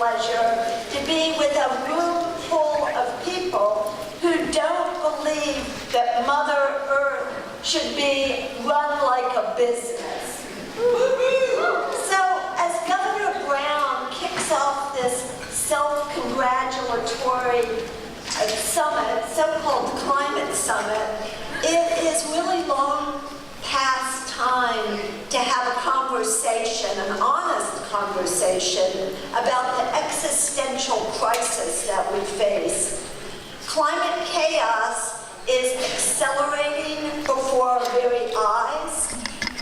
pleasure to be with a room full of people who don't believe that Mother Earth should be run like a business. So as Governor Brown kicks off this self-congratulatory summit, so-called climate summit, it is really long past time to have a conversation, an honest conversation, about the existential crisis that we face. Climate chaos is accelerating before our very eyes.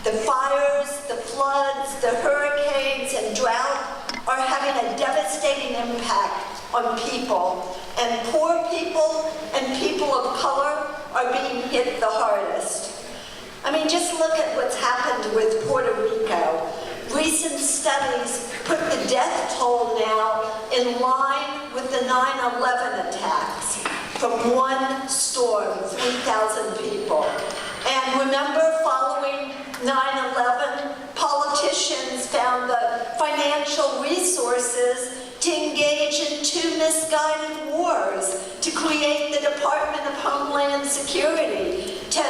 The fires, the floods, the hurricanes, and drought are having a devastating impact on people, and poor people and people of color are being hit the hardest. I mean, just look at what's happened with Puerto Rico. Recent studies put the death toll now in line with the 9/11 attacks. From one storm, 3,000 people. And remember, following 9/11, politicians found the financial resources to engage in two misguided wars, to create the Department of Homeland Security, to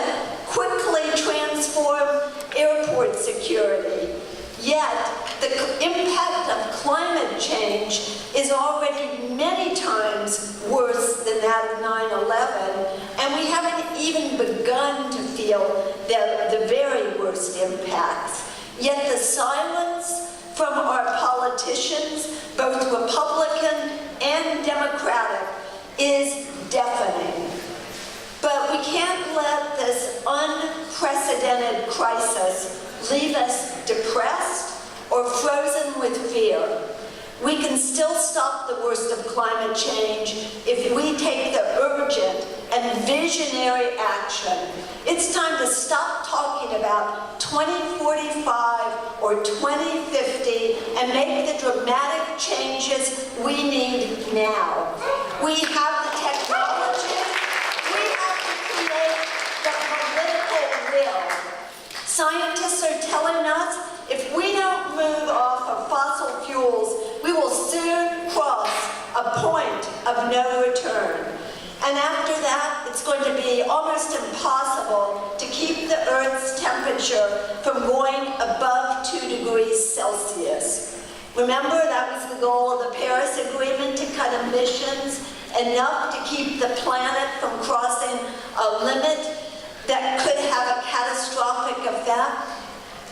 quickly transform airport security. Yet, the impact of climate change is already many times worse than that of 9/11, and we haven't even begun to feel the very worst impacts. Yet the silence from our politicians, both Republican and Democratic, is deafening. But we can't let this unprecedented crisis leave us depressed or frozen with fear. We can still stop the worst of climate change if we take the urgent and visionary action. It's time to stop talking about 2045 or 2050 and make the dramatic changes we need now. We have the technology. We have to create the political will. Scientists are telling us if we don't move off of fossil fuels, we will soon cross a point of no return. And after that, it's going to be almost impossible to keep the Earth's temperature from going above 2 degrees Celsius. Remember, that was the goal of the Paris Agreement, to cut emissions enough to keep the planet from crossing a limit that could have a catastrophic effect.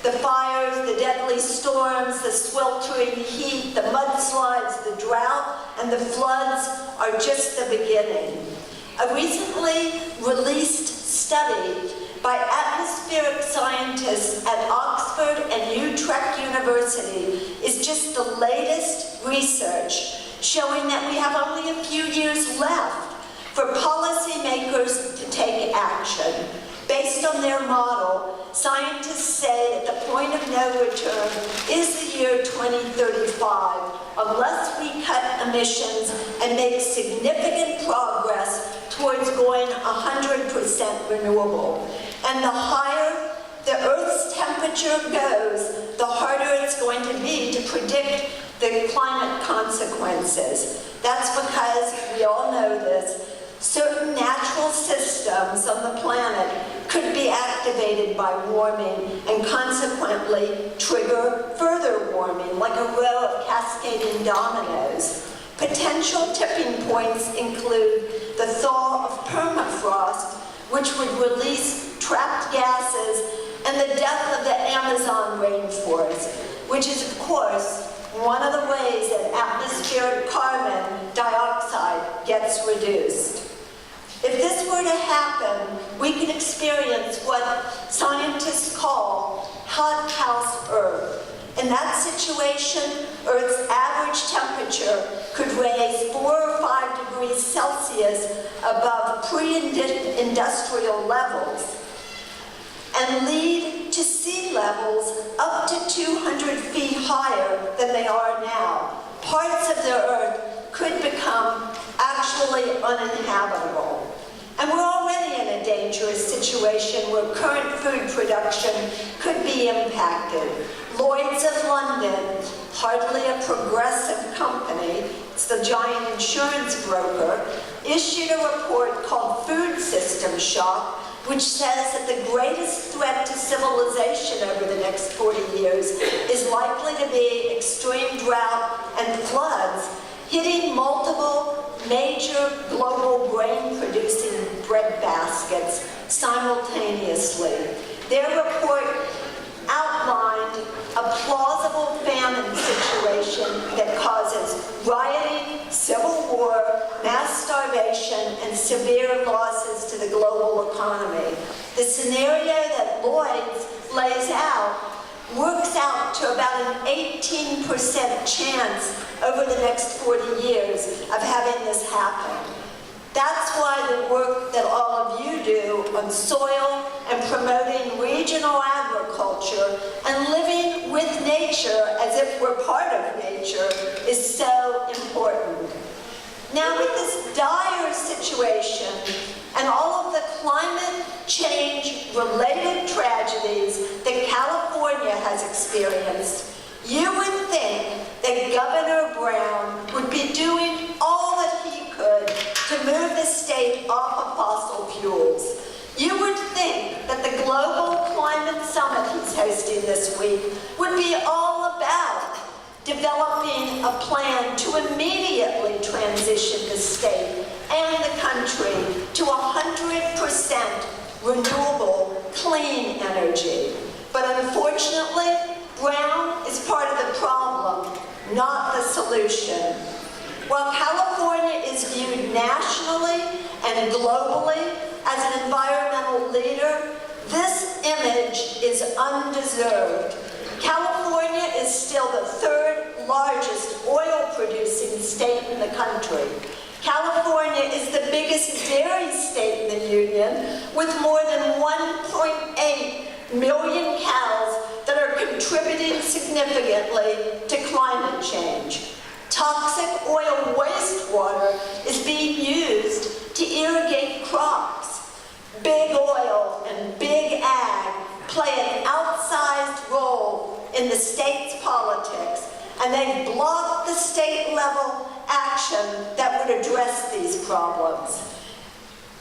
The fires, the deadly storms, the sweltering heat, the mudslides, the drought, and the floods are just the beginning. A recently released study by atmospheric scientists at Oxford and Utrecht University is just the latest research showing that we have only a few years left for policymakers to take action. Based on their model, scientists say that the point of no return is the year 2035, unless we cut emissions and make significant progress towards going 100% renewable. And the higher the Earth's temperature goes, the harder it's going to be to predict the climate consequences. That's because, we all know this, certain natural systems on the planet could be activated by warming and consequently trigger further warming, like a row of cascading dominoes. Potential tipping points include the thaw of permafrost, which would release trapped gases, and the death of the Amazon rainforest, which is, of course, one of the ways that atmospheric carbon dioxide gets reduced. If this were to happen, we could experience what scientists call hot house Earth. In that situation, Earth's average temperature could raise 4 or 5 degrees Celsius above pre-industrial levels and lead to sea levels up to 200 feet higher than they are now. Parts of the Earth could become actually uninhabitable. And we're already in a dangerous situation where current food production could be impacted. Lloyd's of London, hardly a progressive company, it's the giant insurance broker, issued a report called Food System Shock, which says that the greatest threat to civilization over the next 40 years is likely to be extreme drought and floods, hitting multiple major global grain-producing bread baskets simultaneously. Their report outlined a plausible famine situation that causes rioting, civil war, mass starvation, and severe losses to the global economy. The scenario that Lloyd's lays out works out to about an 18% chance over the next 40 years of having this happen. That's why the work that all of you do on soil and promoting regional agriculture and living with nature as if we're part of nature is so important. Now, with this dire situation and all of the climate change-related tragedies that California has experienced, you would think that Governor Brown would be doing all that he could to move the state off of fossil fuels. You would think that the global climate summit he's hosting this week would be all about developing a plan to immediately transition the state and the country to 100% renewable, clean energy. But unfortunately, Brown is part of the problem, not the solution. While California is viewed nationally and globally as an environmental leader, this image is undeserved. California is still the third largest oil-producing state in the country. California is the biggest dairy state in the Union, with more than 1.8 million cows that are contributing significantly to climate change. Toxic oil wastewater is being used to irrigate crops. Big oil and big ag play an outsized role in the state's politics, and they've blocked the state-level action that would address these problems.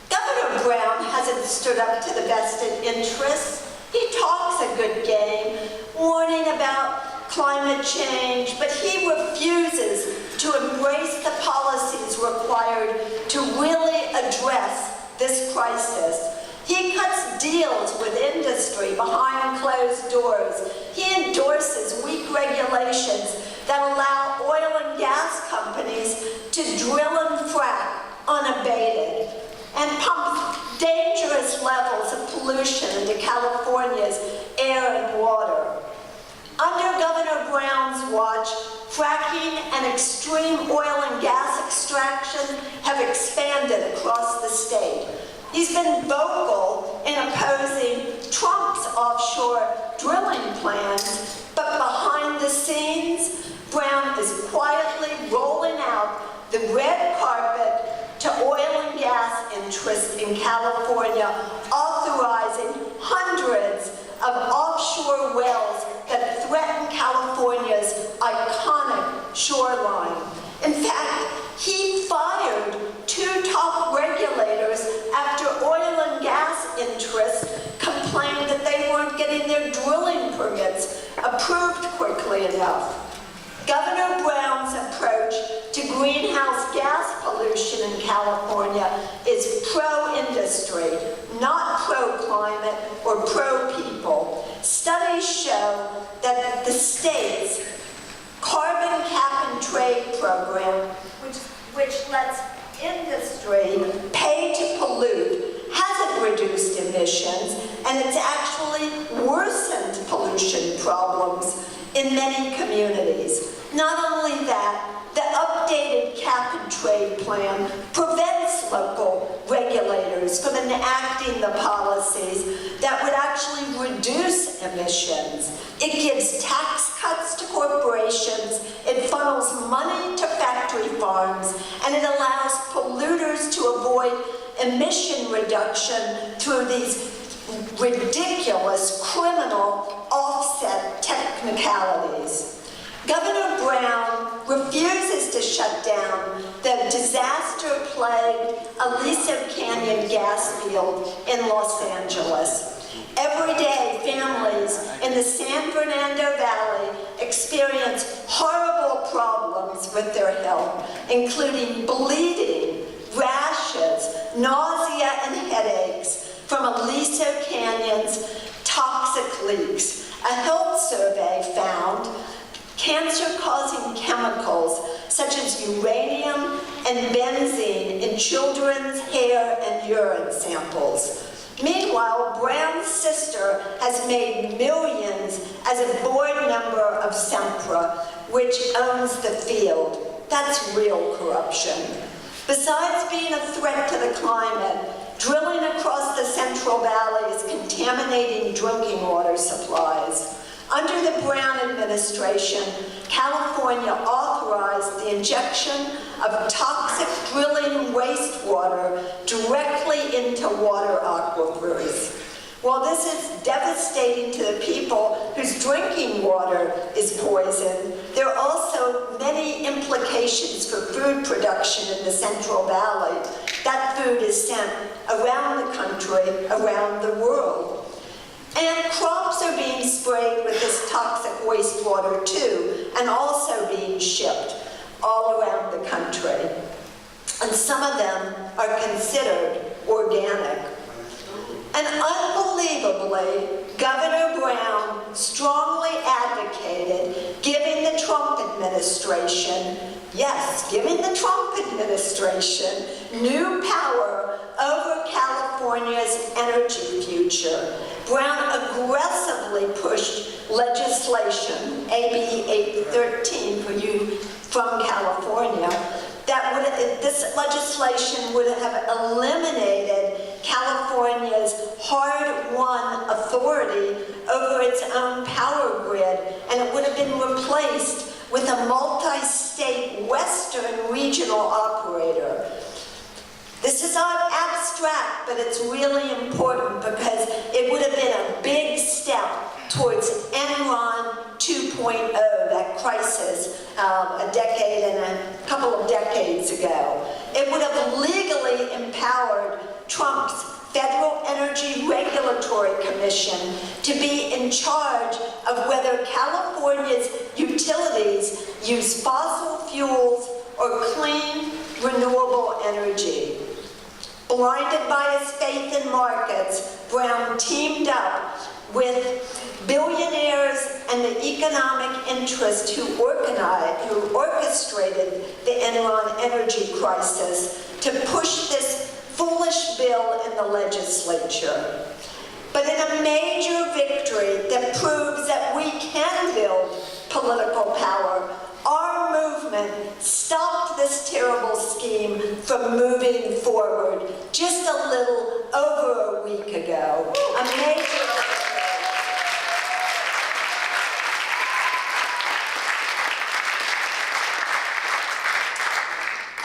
Governor Brown hasn't stood up to the vested interests. He talks a good game, warning about climate change, but he refuses to embrace the policies required to really address this crisis. He cuts deals with industry behind closed doors. He endorses weak regulations that allow oil and gas companies to drill and frack unabated and pump dangerous levels of pollution into California's air and water. Under Governor Brown's watch, fracking and extreme oil and gas extraction have expanded across the state. He's been vocal in opposing Trump's offshore drilling plans, but behind the scenes, Brown is quietly rolling out the red carpet to oil and gas interests in California, authorizing hundreds of offshore wells that threaten California's iconic shoreline. In fact, he fired 2 top regulators after oil and gas interests complained that they weren't getting their drilling permits approved quickly enough. Governor Brown's approach to greenhouse gas pollution in California is pro-industry, not pro-climate or pro-people. Studies show that the state's carbon cap and trade program, which lets industry pay to pollute, hasn't reduced emissions, and it's actually worsened pollution problems in many communities. Not only that, the updated cap and trade plan prevents local regulators from enacting the policies that would actually reduce emissions. It gives tax cuts to corporations, it funnels money to factory farms, and it allows polluters to avoid emission reduction through these ridiculous criminal offset technicalities. Governor Brown refuses to shut down the disaster-plagued Aliso Canyon gas field in Los Angeles. Every day, families in the San Fernando Valley experience horrible problems with their health, including bleeding, rashes, nausea, and headaches from Aliso Canyon's toxic leaks. A health survey found cancer-causing chemicals such as uranium and benzene in children's hair and urine samples. Meanwhile, Brown's sister has made millions as a board member of Sempra, which owns the field. That's real corruption. Besides being a threat to the climate, drilling across the Central Valley is contaminating drinking water supplies. Under the Brown administration, California authorized the injection of toxic drilling wastewater directly into water aquifers. While this is devastating to the people whose drinking water is poisoned, there are also many implications for food production in the Central Valley. That food is sent around the country, around the world. And crops are being sprayed with this toxic wastewater too, and also being shipped all around the country. And some of them are considered organic. And unbelievably, Governor Brown strongly advocated giving the Trump administration, yes, giving the Trump administration new power over California's energy future. Brown aggressively pushed legislation, AB 813 for you from California, this legislation would have eliminated California's hard-won authority over its own power grid, and it would have been replaced with a multi-state Western regional operator. This is not abstract, but it's really important because it would have been a big step towards Enron 2.0, that crisis a decade and a couple of decades ago. It would have legally empowered Trump's Federal Energy Regulatory Commission to be in charge of whether California's utilities use fossil fuels or clean, renewable energy. Blinded by his faith in markets, Brown teamed up with billionaires and the economic interests who orchestrated the Enron energy crisis to push this foolish bill in the legislature. But in a major victory that proves that we can build political power, our movement stopped this terrible scheme from moving forward just a little over a week ago. A major victory.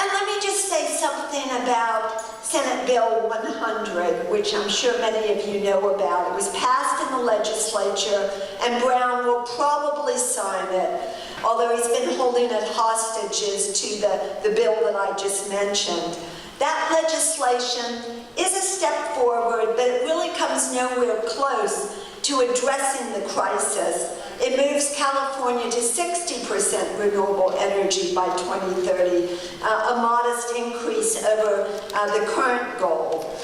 And let me just say something about Senate Bill 100, which I'm sure many of you know about. It was passed in the legislature, and Brown will probably sign it, although he's been holding it hostages to the bill that I just mentioned. That legislation is a step forward, but it really comes nowhere close to addressing the crisis. It moves California to 60% renewable energy by 2030, a modest increase over the current goal.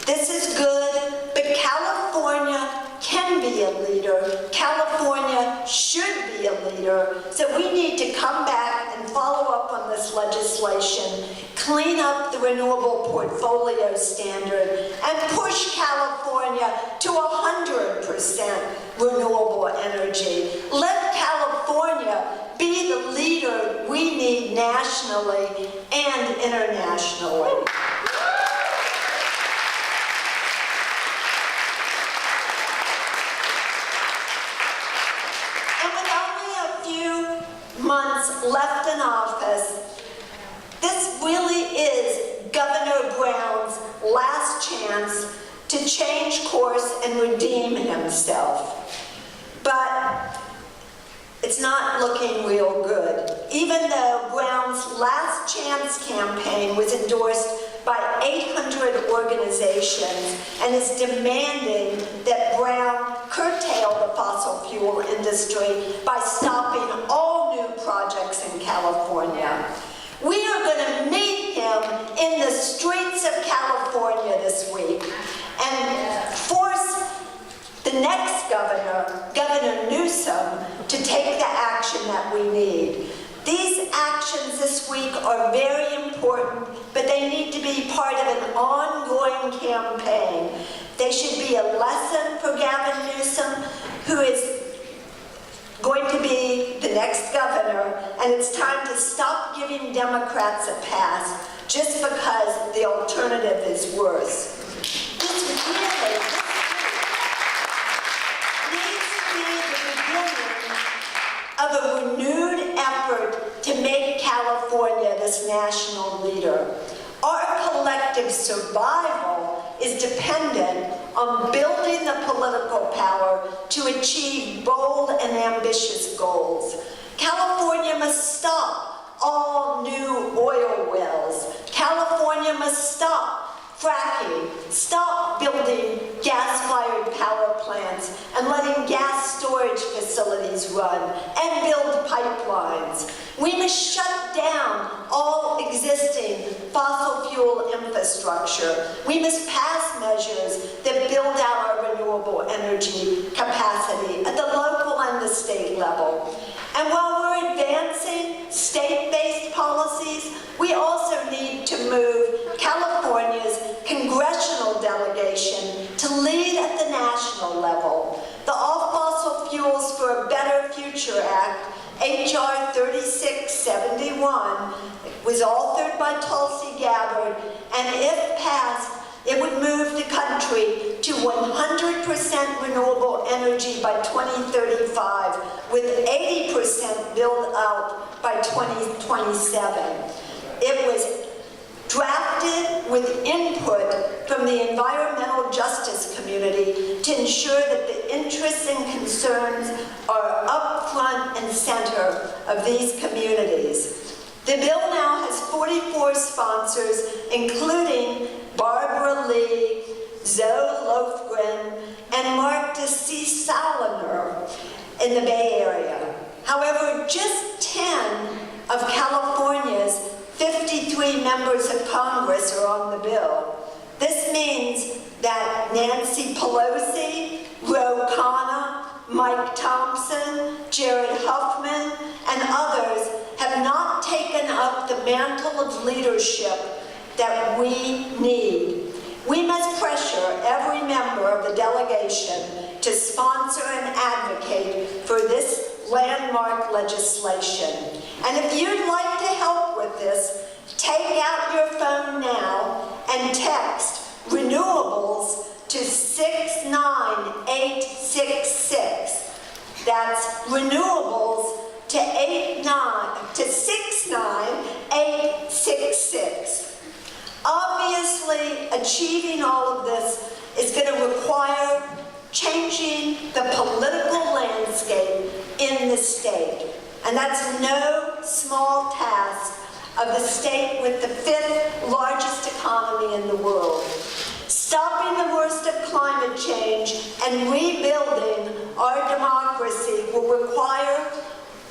This is good, but California can be a leader. California should be a leader. So we need to come back and follow up on this legislation, clean up the renewable portfolio standard, and push California to 100% renewable energy. Let California be the leader we need nationally and internationally. Months left in office, this really is Governor Brown's last chance to change course and redeem himself. But it's not looking real good. Even though Brown's Last Chance campaign was endorsed by 800 organizations and is demanding that Brown curtail the fossil fuel industry by stopping all new projects in California. We are going to meet him in the streets of California this week and force the next governor, Governor Newsom, to take the action that we need. These actions this week are very important, but they need to be part of an ongoing campaign. They should be a lesson for Gavin Newsom, who is going to be the next governor, and it's time to stop giving Democrats a pass just because the alternative is worse. This really needs to be the beginning of a renewed effort to make California this national leader. Our collective survival is dependent on building the political power to achieve bold and ambitious goals. California must stop all new oil wells. California must stop fracking, stop building gas-fired power plants and letting gas storage facilities run, and build pipelines. We must shut down all existing fossil fuel infrastructure. We must pass measures that build out our renewable energy capacity at the local and the state level. And while we're advancing state-based policies, we also need to move California's congressional delegation to lead at the national level. The All Fossil Fuels for a Better Future Act, H.R. 3671, was authored by Tulsi Gabbard, and if passed, it would move the country to 100% renewable energy by 2035, with 80% built out by 2027. It was drafted with input from the environmental justice community to ensure that the interests and concerns are up front and center of these communities. The bill now has 44 sponsors, including Barbara Lee, Zoe Lofgren, and Mark D.C. Salinger in the Bay Area. However, just 10 of California's 53 members of Congress are on the bill. This means that Nancy Pelosi, Ro Khanna, Mike Thompson, Jared Huffman, and others have not taken up the mantle of leadership that we need. We must pressure every member of the delegation to sponsor and advocate for this landmark legislation. And if you'd like to help with this, take out your phone now and text renewables to 69866. That's renewables to 69866. Obviously, achieving all of this is going to require changing the political landscape in the state. And that's no small task of the state with the 5th largest economy in the world. Stopping the worst of climate change and rebuilding our democracy will require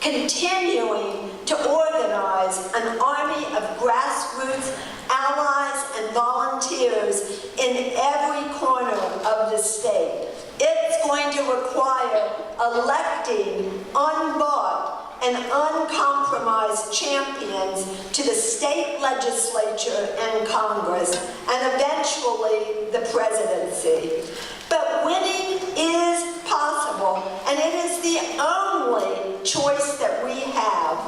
continuing to organize an army of grassroots allies and volunteers in every corner of the state. It's going to require electing unbought and uncompromised champions to the state legislature and Congress, and eventually the presidency. But winning is possible, and it is the only choice that we have.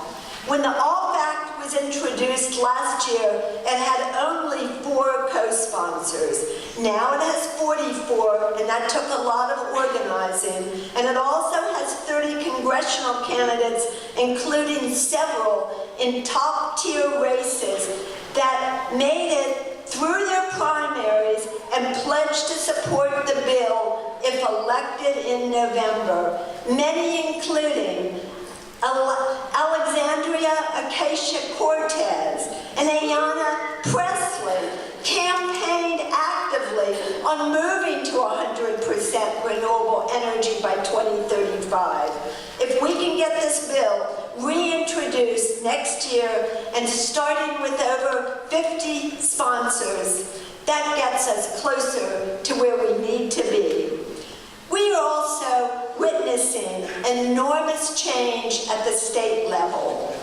When the OFF Act was introduced last year, it had only 4 co-sponsors. Now it has 44, and that took a lot of organizing. And it also has 30 congressional candidates, including several in top-tier races that made it through their primaries and pledged to support the bill if elected in November, many including Alicia Cortez and Ayanna Presley campaigned actively on moving to 100% renewable energy by 2035. If we can get this bill reintroduced next year and starting with over 50 sponsors, that gets us closer to where we need to be. We are also witnessing enormous change at the state level.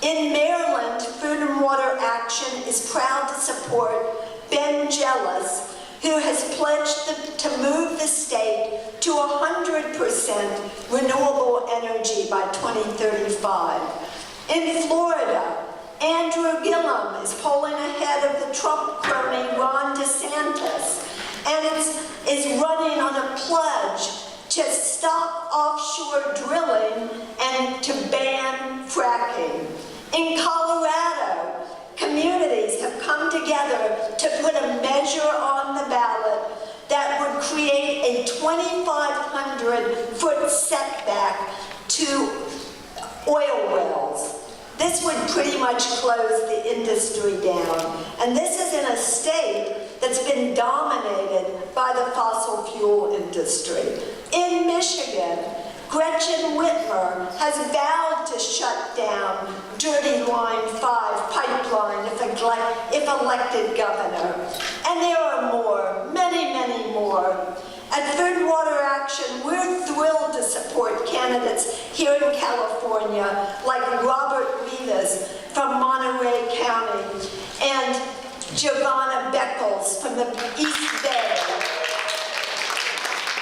In Maryland, Food and Water Action is proud to support Ben Jealous, who has pledged to move the state to 100% renewable energy by 2035. In Florida, Andrew Gillum is polling ahead of the Trump crony Ron DeSantis, and is running on a pledge to stop offshore drilling and to ban fracking. In Colorado, communities have come together to put a measure on the ballot that would create a 2,500-foot setback to oil wells. This would pretty much close the industry down. And this is in a state that's been dominated by the fossil fuel industry. In Michigan, Gretchen Whitmer has vowed to shut down Dirty Line 5 pipeline if elected governor. And there are more, many, many more. At Food and Water Action, we're thrilled to support candidates here in California, like Robert Rivas from Monterey County and Giovanna Beckles from the East Bay.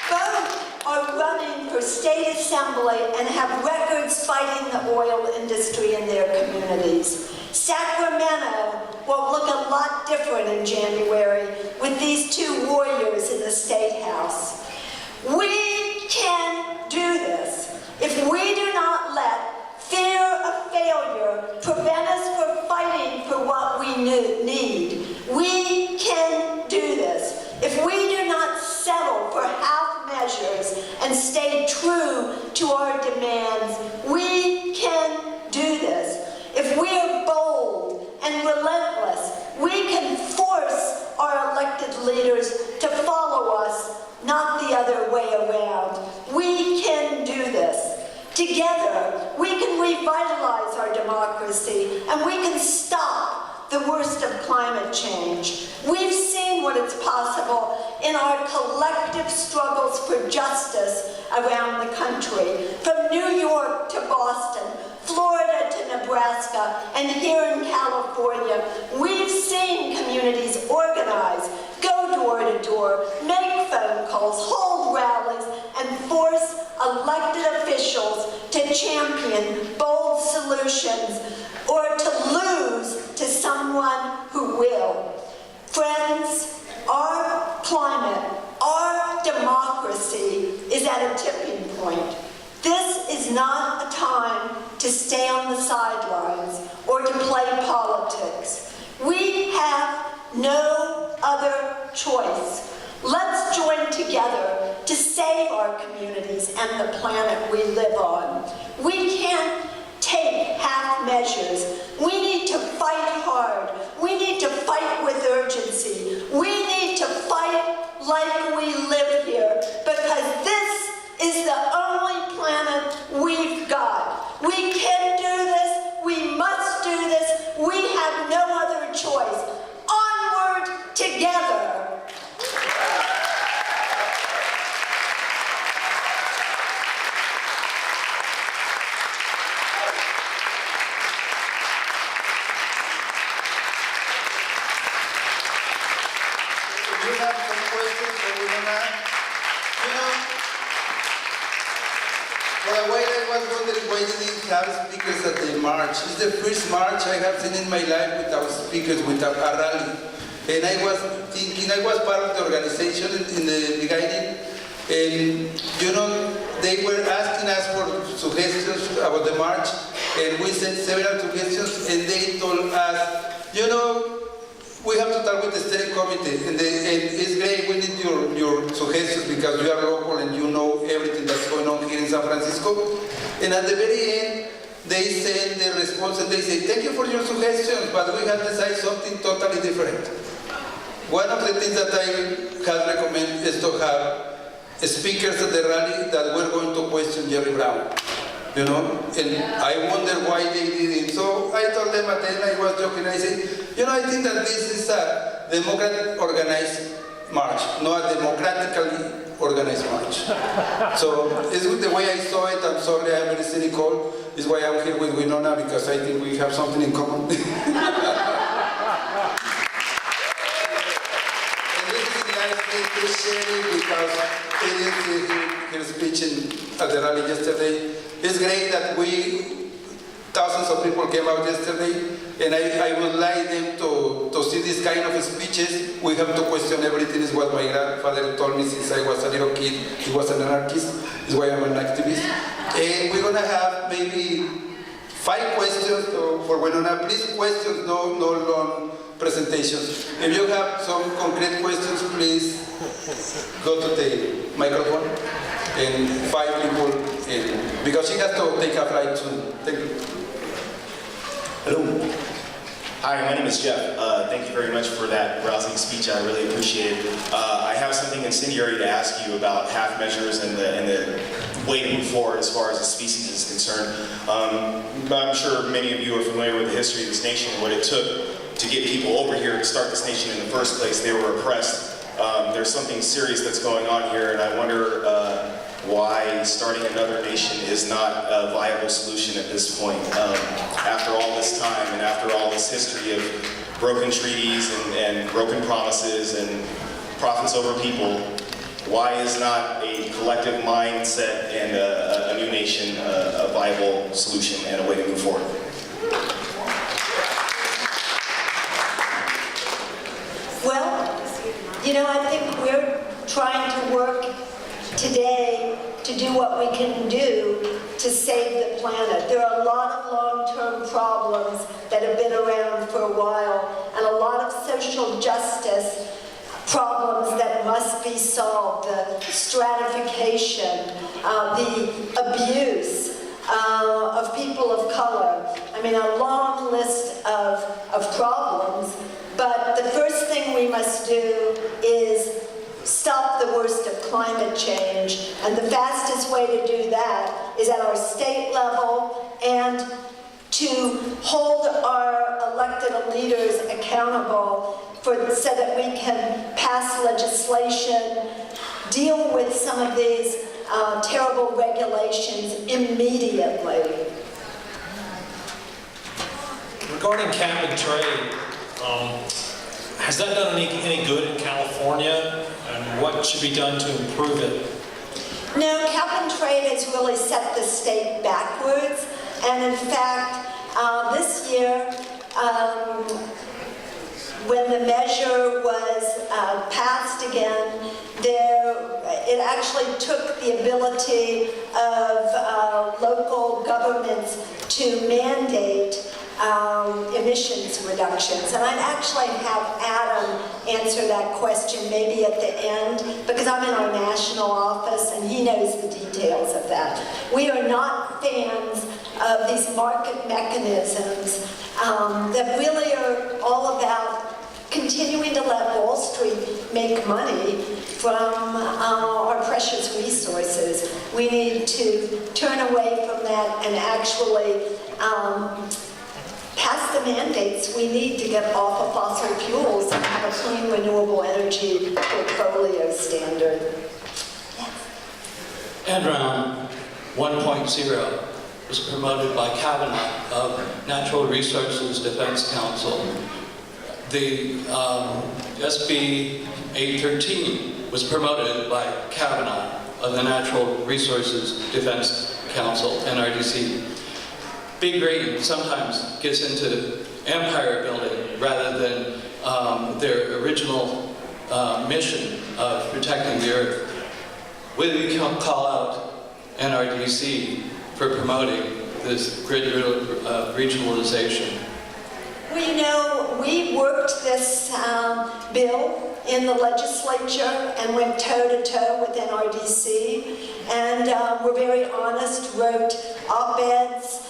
Both are running for state assembly and have records fighting the oil industry in their communities. Sacramento will look a lot different in January with these two warriors in the State House. We can do this if we do not let fear of failure prevent us from fighting for what we need. We can do this if we do not settle for half measures and stay true to our demands. We can do this. If we are bold and relentless, we can force our elected leaders to follow us, not the other way around. We can do this. Together, we can revitalize our democracy and we can stop the worst of climate change. We've seen what is possible in our collective struggles for justice around the country, from New York to Boston, Florida to Nebraska, and here in California. We've seen communities organize, go door to door, make phone calls, hold rallies, and force elected officials to champion bold solutions or to lose to someone who will. Friends, our climate, our democracy is at a tipping point. This is not a time to stay on the sidelines or to play politics. We have no other choice. Let's join together to save our communities and the planet we live on. We can't take half measures. We need to fight hard. We need to fight with urgency. We need to fight like we live here, because this is the only planet we've got. We can do this. We must do this. We have no other choice. Onward together. We have some questions for Wenonah. You know, for a while I was wondering why they didn't have speakers at the march. It's the first march I have seen in my life without speakers, without a rally. And I was thinking, I was part of the organization in the beginning, and you know, they were asking us for suggestions about the march, and we sent several suggestions, and they told us, you know, we have to talk with the steering committee, and it's great, we need your suggestions because you are local and you know everything that's going on here in San Francisco. And at the very end, they send the response and they say, thank you for your suggestions, but we have decided something totally different. One of the things that I have recommended is to have speakers at the rally that were going to question Jerry Brown. You know, and I wonder why they did it. So I told them at the end, I was joking, I said, you know, I think that this is a democratic organized march, not a democratically organized march. So it's the way I saw it. I'm sorry, I'm very cynical. This is why I'm here with Wenonah, because I think we have something in common. And this is nice thing to share it because it is her speech at the rally yesterday. It's great that thousands of people came out yesterday, and I would like them to see this kind of speeches. We have to question everything, is what my grandfather told me since I was a little kid. He was an anarchist, is why I'm an activist. And we're gonna have maybe 5 questions for Wenonah. Please questions, no long presentations. If you have some concrete questions, please go to the microphone. And 5 people in, because she has to take a flight soon. Thank you. Hello. Hi, my name is Jeff. Thank you very much for that rousing speech. I really appreciate it. I have something incendiary to ask you about half measures and the way to move forward as far as the species is concerned. I'm sure many of you are familiar with the history of this nation, what it took to get people over here to start this nation in the first place. They were oppressed. There's something serious that's going on here, and I wonder why starting another nation is not a viable solution at this point. After all this time and after all this history of broken treaties and broken promises and profits over people, why is not a collective mindset and a new nation a viable solution and a way to move forward? Well, you know, I think we're trying to work today to do what we can do to save the planet. There are a lot of long-term problems that have been around for a while, and a lot of social justice problems that must be solved. The stratification, the abuse of people of color. I mean, a long list of problems. But the first thing we must do is stop the worst of climate change. And the fastest way to do that is at our state level and to hold our elected leaders accountable so that we can pass legislation, deal with some of these terrible regulations immediately. Regarding cap and trade, has that done any good in California? And what should be done to improve it? No, cap and trade has really set the state backwards. And in fact, this year, when the measure was passed again, it actually took the ability of local governments to mandate emissions reductions. And I'd actually have Adam answer that question maybe at the end, because I'm in our national office and he knows the details of that. We are not fans of these market mechanisms that really are all about continuing to let Wall Street make money from our precious resources. We need to turn away from that and actually pass the mandates we need to get off of fossil fuels and have a clean, renewable energy portfolio standard. Enron 1.0 was promoted by Kavanaugh of Natural Resources Defense Council. The SB 813 was promoted by Kavanaugh of the Natural Resources Defense Council, NRDC. Big Green sometimes gets into empire building rather than their original mission of protecting the earth. Will we call out NRDC for promoting this grid regionalization? Well, you know, we worked this bill in the legislature and went toe-to-toe with NRDC, and we're very honest, wrote op-eds,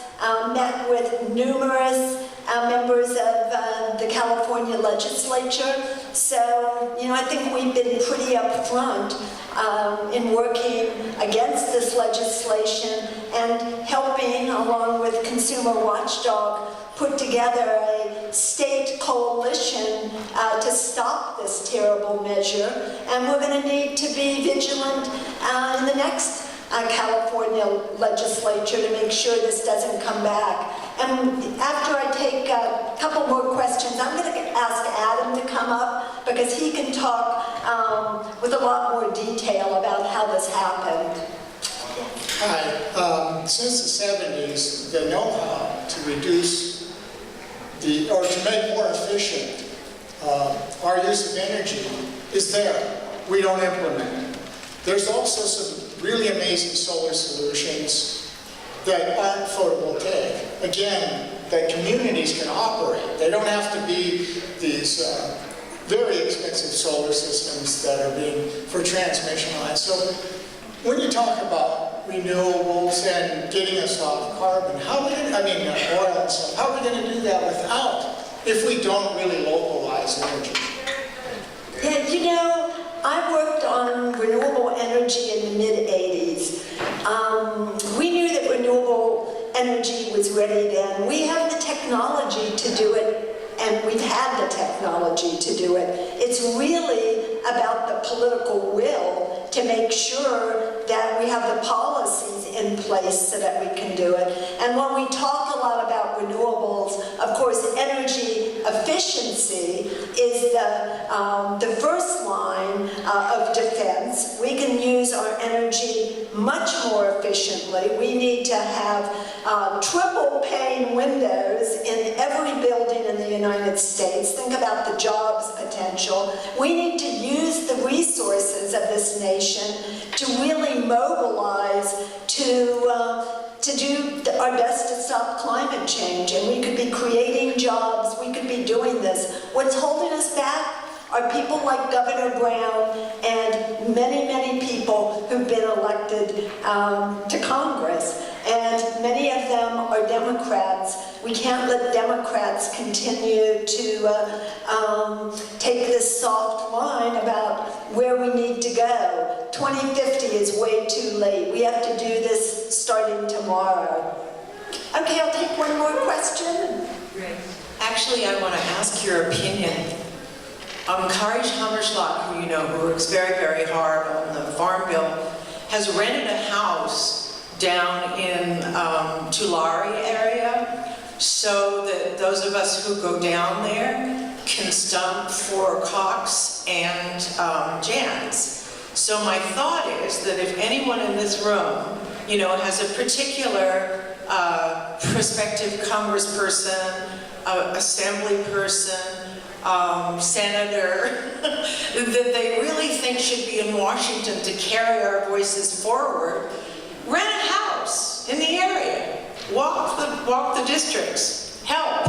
met with numerous members of the California legislature. So, I think we've been pretty upfront in working against this legislation and helping, along with Consumer Watchdog, put together a state coalition to stop this terrible measure. And we're going to need to be vigilant in the next California legislature to make sure this doesn't come back. And after I take a couple more questions, I'm going to ask Adam to come up because he can talk with a lot more detail about how this happened. Hi. Since the 70s, the know-how to reduce or to make more efficient our use of energy is there. We don't implement it. There's also some really amazing solar solutions that aren't photovoltaic. Again, that communities can operate. They don't have to be these very expensive solar systems that are being for transmission lines. So when you talk about renewables and getting us off carbon, oil and stuff, how are we going to do that if we don't really localize energy? Yeah, I worked on renewable energy in the mid-'80s. We knew that renewable energy was ready then. We have the technology to do it, and we've had the technology to do it. It's really about the political will to make sure that we have the policies in place so that we can do it. And when we talk a lot about renewables, of course, energy efficiency is the first line of defense. We can use our energy much more efficiently. We need to have triple pane windows in every building in the United States. Think about the jobs potential. We need to use the resources of this nation to really mobilize to do our best to stop climate change. And we could be creating jobs, we could be doing this. What's holding us back are people like Governor Brown and many, many people who've been elected to Congress. And many of them are Democrats. We can't let Democrats continue to take this soft line about where we need to go. 2050 is way too late. We have to do this starting tomorrow. Okay, I'll take one more question. Great. Actually, I want to ask your opinion. Kari Hammerschlag, who you know, who works very, very hard on the Farm Bill, has rented a house down in Tulare area so that those of us who go down there can stump for cocks and Jans. So my thought is that if anyone in this room, has a particular prospective congressperson, assembly person, senator, that they really think should be in Washington to carry our voices forward, rent a house in the area, walk the districts, help.